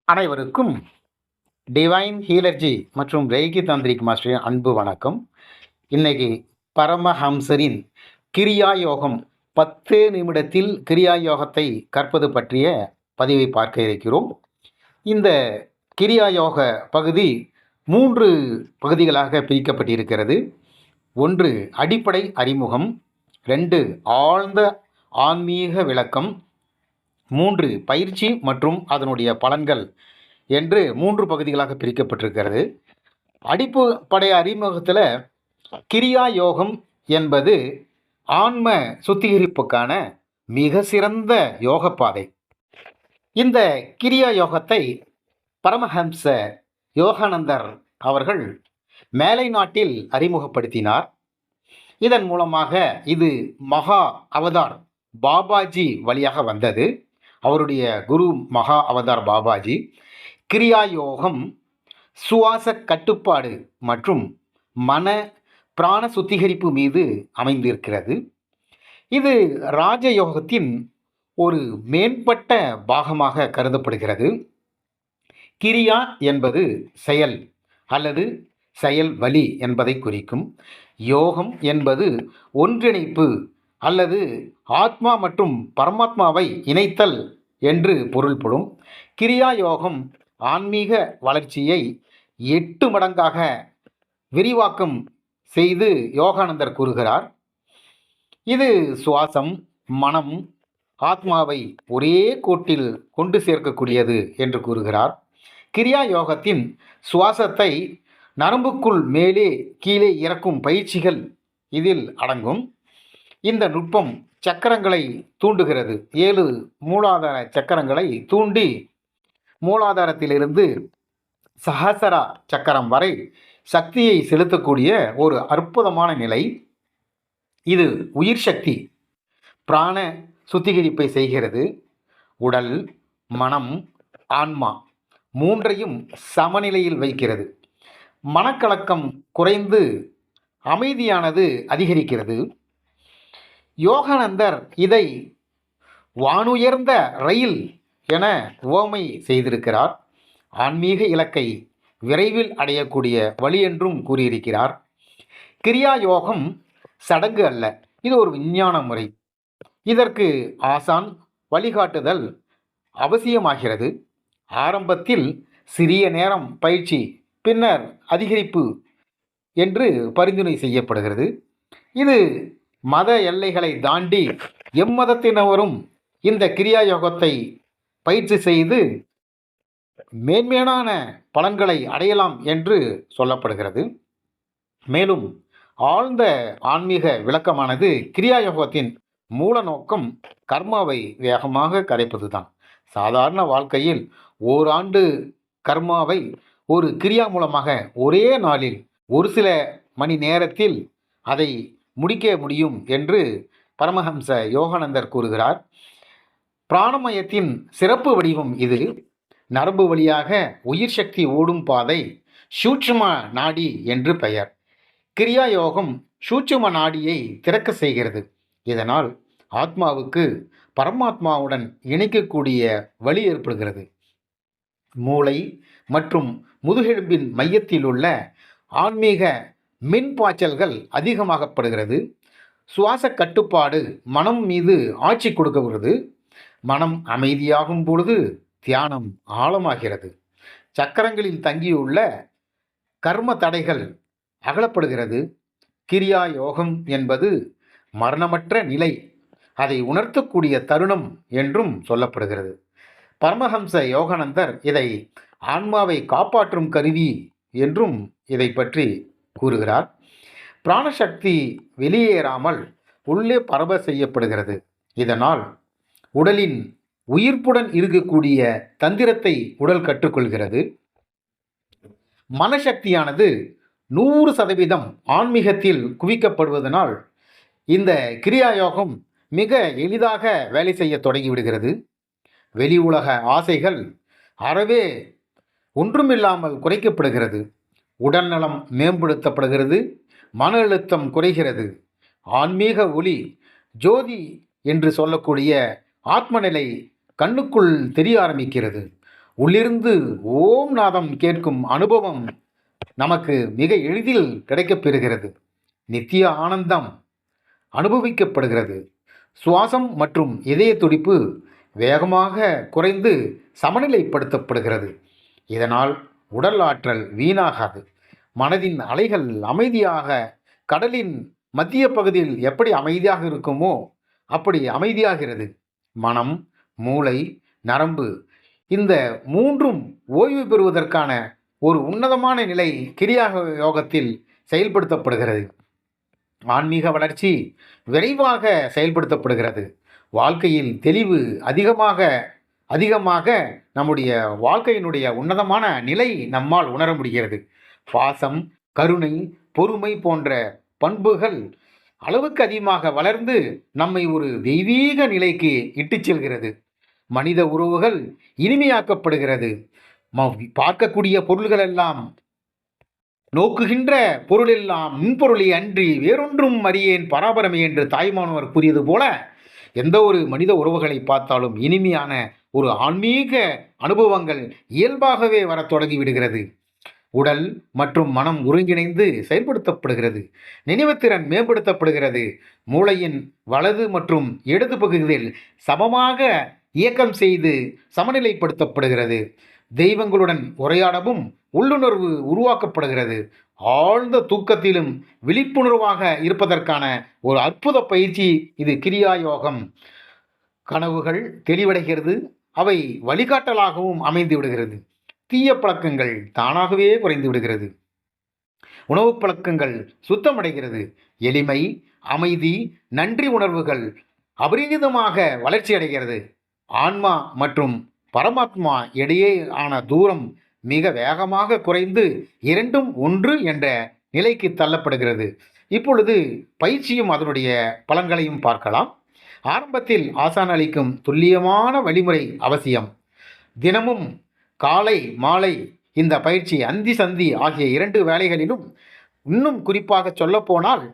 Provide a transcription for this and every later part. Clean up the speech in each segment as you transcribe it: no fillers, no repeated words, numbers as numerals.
அனைவருக்கும் டிவைன் ஹீலர்ஜி மற்றும் ரெய்கி தாந்திரிக் மாஸ்டரின் அன்பு வணக்கம். இன்னைக்கு பரமஹம்சரின் கிரியா யோகம் 10 நிமிடத்தில் கிரியா யோகத்தை கற்பது பற்றிய பதிவை பார்க்க இருக்கிறோம். இந்த கிரியா யோக பகுதி 3 பகுதிகளாக பிரிக்கப்பட்டிருக்கிறது. 1 அடிப்படை அறிமுகம், 2 ஆழ்ந்த ஆன்மீக விளக்கம், 3 பயிற்சி மற்றும் அதனுடைய பலன்கள் என்று 3 பகுதிகளாக பிரிக்கப்பட்டிருக்கிறது. அடிப்படை அறிமுகத்தில் கிரியா யோகம் என்பது ஆன்ம சுத்திகரிப்புக்கான மிக சிறந்த யோக பாதை. இந்த கிரியா யோகத்தை பரமஹம்ச யோகானந்தர் அவர்கள் மேலை நாட்டில் அறிமுகப்படுத்தினார். இதன் மூலமாக இது மகா அவதார் பாபாஜி வழியாக வந்தது. அவருடைய குரு மகா அவதார் பாபாஜி கிரியா யோகம் சுவாச கட்டுப்பாடு மற்றும் மன பிராண சுத்திகரிப்பு மீது அமைந்திருக்கிறது. இது ராஜயோகத்தின் ஒரு மேம்பட்ட பாகமாக கருதப்படுகிறது. கிரியா என்பது செயல் அல்லது செயல் வழி என்பதை குறிக்கும். யோகம் என்பது ஒன்றிணைப்பு அல்லது ஆத்மா மற்றும் பரமாத்மாவை இணைத்தல் என்று பொருள்படும். கிரியா யோகம் ஆன்மீக வளர்ச்சியை 8 மடங்காக விரிவாக்கம் செய்து யோகானந்தர் கூறுகிறார். இது சுவாசம், மனம், ஆத்மாவை ஒரே கோட்டில் கொண்டு சேர்க்கக்கூடியது என்று கூறுகிறார். கிரியா யோகத்தின் சுவாசத்தை நரம்புக்குள் மேலே கீழே இறக்கும் பயிற்சிகள் இதில் அடங்கும். இந்த நுட்பம் சக்கரங்களை தூண்டுகிறது. 7 மூலாதார சக்கரங்களை தூண்டி மூலாதாரத்திலிருந்து சஹசரா சக்கரம் வரை சக்தியை செலுத்தக்கூடிய ஒரு அற்புதமான நிலை. இது உயிர் சக்தி பிராண சுத்திகரிப்பை செய்கிறது. உடல், மனம், ஆன்மா 3ஐயும் சமநிலையில் வைக்கிறது. மனக்கலக்கம் குறைந்து அமைதியானது அதிகரிக்கிறது. யோகானந்தர் இதை வானுயர்ந்த ரயில் என உவமை செய்திருக்கிறார். ஆன்மீக இலக்கை விரைவில் அடையக்கூடிய வழி என்றும் கூறியிருக்கிறார். கிரியா யோகம் சடங்கு அல்ல, இது ஒரு விஞ்ஞான முறை. இதற்கு ஆசான் வழிகாட்டுதல் அவசியமாகிறது. ஆரம்பத்தில் சிறிய நேரம் பயிற்சி, பின்னர் அதிகரிப்பு என்று பரிந்துரை செய்யப்படுகிறது. இது மத எல்லைகளை தாண்டி எம்மதத்தினரும் இந்த கிரியா யோகத்தை பயிற்சி செய்து மேன்மையான பலன்களை அடையலாம் என்று சொல்லப்படுகிறது. மேலும் ஆழ்ந்த ஆன்மீக விளக்கமானது கிரியா யோகத்தின் மூல நோக்கம் கர்மாவை வேகமாக கரைப்பதுதான். சாதாரண வாழ்க்கையில் ஓராண்டு கர்மாவை ஒரு கிரியா மூலமாக ஒரே நாளில் ஒரு சில மணி நேரத்தில் அதை முடிக்க முடியும் என்று பரமஹம்ச யோகானந்தர் கூறுகிறார். பிராணமயத்தின் சிறப்பு வடிவம் இது. நரம்பு வழியாக உயிர் சக்தி ஓடும் பாதை சூட்சும நாடி என்று பெயர். கிரியா யோகம் சூட்சும நாடியை திறக்க செய்கிறது. இதனால் ஆத்மாவுக்கு பரமாத்மாவுடன் இணைக்கக்கூடிய வழி ஏற்படுகிறது. மூளை மற்றும் முதுகெலும்பின் மையத்தில் உள்ள ஆன்மீக மின்பாய்ச்சல்கள் அதிகமாகப்படுகிறது. சுவாச கட்டுப்பாடு மனம் மீது ஆட்சி கொடுக்கிறது. மனம் அமைதியாகும் பொழுது தியானம் ஆழமாகிறது. சக்கரங்களில் தங்கியுள்ள கர்ம தடைகள் அகலப்படுகிறது. கிரியா யோகம் என்பது மரணமற்ற நிலை, அதை உணர்த்தக்கூடிய தருணம் என்றும் சொல்லப்படுகிறது. பரமஹம்ச யோகானந்தர் இதை ஆன்மாவை காப்பாற்றும் கருவி என்றும் இதை பற்றி கூறுகிறார். பிராணசக்தி வெளியேறாமல் உள்ளே பரவ செய்யப்படுகிறது. இதனால் உடலின் உயிர்ப்புடன் இருக்கக்கூடிய தந்திரத்தை உடல் கற்றுக்கொள்கிறது. மனசக்தியானது 100% ஆன்மீகத்தில் குவிக்கப்படுவதனால் இந்த கிரியா யோகம் மிக எளிதாக வேலை செய்ய தொடங்கிவிடுகிறது. வெளி உலக ஆசைகள் அறவே ஒன்றுமில்லாமல் குறைக்கப்படுகிறது. உடல்நலம் மேம்படுத்தப்படுகிறது. மன அழுத்தம் குறைகிறது. ஆன்மீக ஒளி, ஜோதி என்று சொல்லக்கூடிய ஆத்மநிலை கண்ணுக்குள் தெரிய ஆரம்பிக்கிறது. உள்ளிருந்து ஓம் நாதம் கேட்கும் அனுபவம் நமக்கு மிக எளிதில் கிடைக்கப் பெறுகிறது. நித்திய ஆனந்தம் அனுபவிக்கப்படுகிறது. சுவாசம் மற்றும் இதய துடிப்பு வேகமாக குறைந்து சமநிலைப்படுத்தப்படுகிறது. இதனால் உடல் ஆற்றல் வீணாகாது. மனதின் அலைகள் அமைதியாக கடலின் மத்திய பகுதியில் எப்படி அமைதியாக இருக்குமோ அப்படி அமைதியாகிறது. மனம், மூளை, நரம்பு இந்த மூன்றும் ஓய்வு பெறுவதற்கான ஒரு உன்னதமான நிலை கிரியா யோகத்தில் செயல்படுத்தப்படுகிறது. ஆன்மீக வளர்ச்சி விரைவாக செயல்படுத்தப்படுகிறது. வாழ்க்கையில் தெளிவு அதிகமாக அதிகமாக நம்முடைய வாழ்க்கையினுடைய உன்னதமான நிலை நம்மால் உணர முடிகிறது. பாசம், கருணை, பொறுமை போன்ற பண்புகள் அளவுக்கு அதிகமாக வளர்ந்து நம்மை ஒரு தெய்வீக நிலைக்கு இட்டுச் செல்கிறது. மனித உறவுகள் இனிமையாக்கப்படுகிறது. பார்க்கக்கூடிய பொருள்கள் எல்லாம் நோக்குகின்ற பொருளெல்லாம் நின்பொருளை அன்றி வேறொன்றும் அறியேன் பராபரமே என்று தாய்மானவர் கூறியது போல எந்த ஒரு மனித உறவுகளை பார்த்தாலும் இனிமையான ஒரு ஆன்மீக அனுபவங்கள் இயல்பாகவே வரத் தொடங்கி விடுகிறது. உடல் மற்றும் மனம் ஒருங்கிணைந்து செயல்படுத்தப்படுகிறது. நினைவுத்திறன் மேம்படுத்தப்படுகிறது. மூளையின் வலது மற்றும் இடது பகுதியில் சமமாக இயக்கம் செய்து சமநிலைப்படுத்தப்படுகிறது. தெய்வங்களுடன் உரையாடவும் உள்ளுணர்வு உருவாக்கப்படுகிறது. ஆழ்ந்த தூக்கத்திலும் விழிப்புணர்வாக இருப்பதற்கான ஒரு அற்புத பயிற்சி இது கிரியா யோகம். கனவுகள் தெளிவடைகிறது. அவை வழிகாட்டலாகவும் அமைந்து விடுகிறது. தீய பழக்கங்கள் தானாகவே குறைந்து விடுகிறது. உணவு பழக்கங்கள் சுத்தமடைகிறது. எளிமை, அமைதி, நன்றி உணர்வுகள் அபரிமிதமாக வளர்ச்சி அடைகிறது. ஆன்மா மற்றும் பரமாத்மா இடையே ஆன தூரம் மிக வேகமாக குறைந்து இரண்டும் ஒன்று என்ற நிலைக்கு தள்ளப்படுகிறது. இப்பொழுது பயிற்சியும் அதனுடைய பலன்களையும் பார்க்கலாம். ஆரம்பத்தில் ஆசான் அளிக்கும் துல்லியமான வழிமுறை அவசியம். தினமும் காலை மாலை இந்த பயிற்சி அந்தி சந்தி ஆகிய 2 வேளைகளிலும், இன்னும் குறிப்பாக சொல்லப்போனால்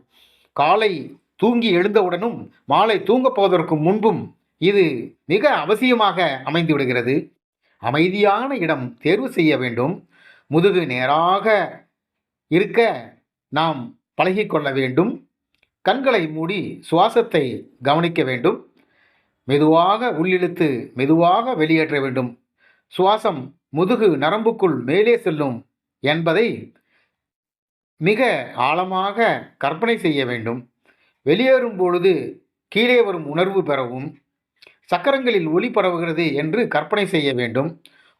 காலை தூங்கி எழுந்தவுடனும் மாலை தூங்கப் போவதற்கு முன்பும் இது மிக அவசியமாக அமைந்து விடுகிறது. அமைதியான இடம் தேர்வு செய்ய வேண்டும். முதுகு நேராக இருக்க நாம் பழகிக்கொள்ள வேண்டும். கண்களை மூடி சுவாசத்தை கவனிக்க வேண்டும். மெதுவாக உள்ளிழுத்து மெதுவாக வெளியேற்ற வேண்டும். சுவாசம் முதுகு நரம்புக்குள் மேலே செல்லும் என்பதை மிக ஆழமாக கற்பனை செய்ய வேண்டும். வெளியேறும் பொழுது கீழே வரும் உணர்வு பெறவும் சக்கரங்களில் ஒளி பரவுகிறது என்று கற்பனை செய்ய வேண்டும்.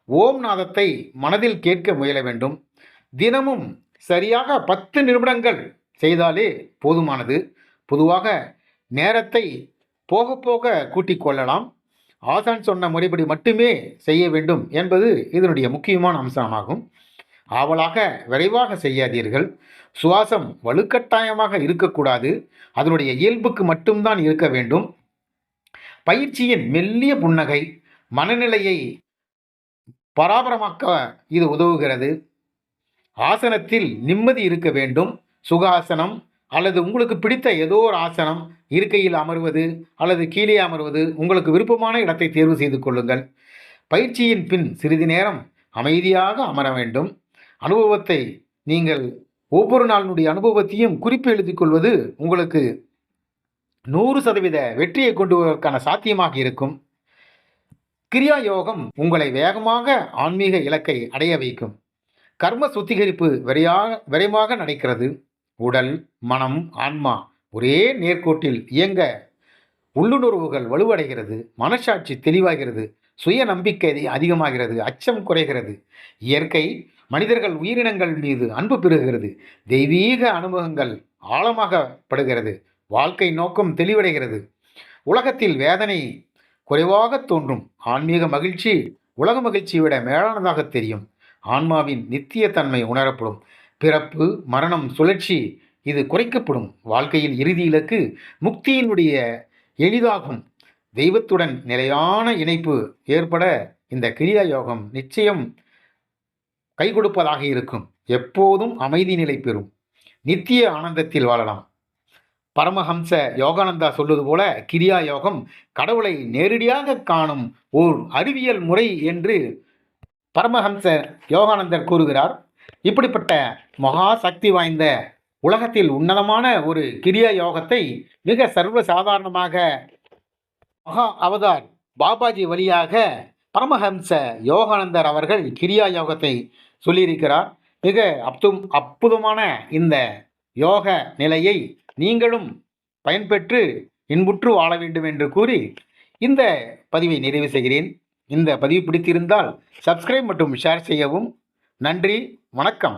ஓம் நாதத்தை மனதில் கேட்க முயல வேண்டும். தினமும் சரியாக 10 நிமிடங்கள் செய்தாலே போதுமானது. பொதுவாக நேரத்தை போக போக கூட்டிக் கொள்ளலாம். ஆசான் சொன்ன முறைப்படி மட்டுமே செய்ய வேண்டும் என்பது இதனுடைய முக்கியமான அம்சமாகும். ஆவலாக விரைவாக செய்யாதீர்கள். சுவாசம் வலுக்கட்டாயமாக இருக்கக்கூடாது. அதனுடைய இயல்புக்கு மட்டும்தான் இருக்க வேண்டும். பயிற்சியின் மெல்லிய புன்னகை மனநிலையை பராபரமாக்க இது உதவுகிறது. ஆசனத்தில் நிம்மதி இருக்க வேண்டும். சுகாசனம் அல்லது உங்களுக்கு பிடித்த ஏதோ ஒரு ஆசனம், இருக்கையில் அமர்வது அல்லது கீழே அமர்வது, உங்களுக்கு விருப்பமான இடத்தை தேர்வு செய்து கொள்ளுங்கள். பயிற்சியின் பின் சிறிது நேரம் அமைதியாக அமர வேண்டும். அனுபவத்தை நீங்கள் ஒவ்வொரு நாளினுடைய அனுபவத்தையும் குறிப்பு எழுதிக் கொள்வது உங்களுக்கு 100% வெற்றியை கொண்டு வருவதற்கான சாத்தியமாக இருக்கும். கிரியா யோகம் உங்களை வேகமாக ஆன்மீக இலக்கை அடைய வைக்கும். கர்ம சுத்திகரிப்பு விரைவாக நடக்கிறது. உடல், மனம், ஆன்மா ஒரே நேர்கோட்டில் இயங்க உள்ளுணர்வுகள் வலுவடைகிறது. மனசாட்சி தெளிவாகிறது. சுய நம்பிக்கை அதிகமாகிறது. அச்சம் குறைகிறது. இயற்கை, மனிதர்கள், உயிரினங்கள் மீது அன்பு பெறுகிறது. தெய்வீக அனுபவங்கள் ஆழமாகப்படுகிறது. வாழ்க்கை நோக்கம் தெளிவடைகிறது. உலகத்தில் வேதனை குறைவாக தோன்றும். ஆன்மீக மகிழ்ச்சி உலக மகிழ்ச்சியை விட மேலானதாக தெரியும். ஆன்மாவின் நித்திய தன்மை உணரப்படும். பிறப்பு மரணம் சுழற்சி இது குறைக்கப்படும். வாழ்க்கையில் இறுதி இலக்கு முக்தியினுடைய எளிதாகும். தெய்வத்துடன் நிலையான இணைப்பு ஏற்பட இந்த கிரியா யோகம் நிச்சயம் கை கொடுப்பதாக இருக்கும். எப்போதும் அமைதி நிலை பெறும். நித்திய ஆனந்தத்தில் வாழலாம். பரமஹம்ச யோகானந்தா சொல்வது போல கிரியா யோகம் கடவுளை நேரடியாக காணும் ஓர் அறிவியல் முறை என்று பரமஹம்சர் யோகானந்தர் கூறுகிறார், இப்படிப்பட்ட மகா சக்தி வாய்ந்த உலகத்தில் உன்னதமான ஒரு கிரியா யோகத்தை மிக சர்வசாதாரணமாக மகா அவதார் பாபாஜி வழியாக பரமஹம்ச யோகானந்தர் அவர்கள் கிரியா யோகத்தை சொல்லியிருக்கிறார். மிக அற்புதமான இந்த யோக நிலையை நீங்களும் பயன்பெற்று இன்புற்று வாழ வேண்டும் என்று கூறி இந்த பதிவை நிறைவு செய்கிறேன். இந்த பதிவு பிடித்திருந்தால் சப்ஸ்கிரைப் மற்றும் ஷேர் செய்யவும். நன்றி, வணக்கம்.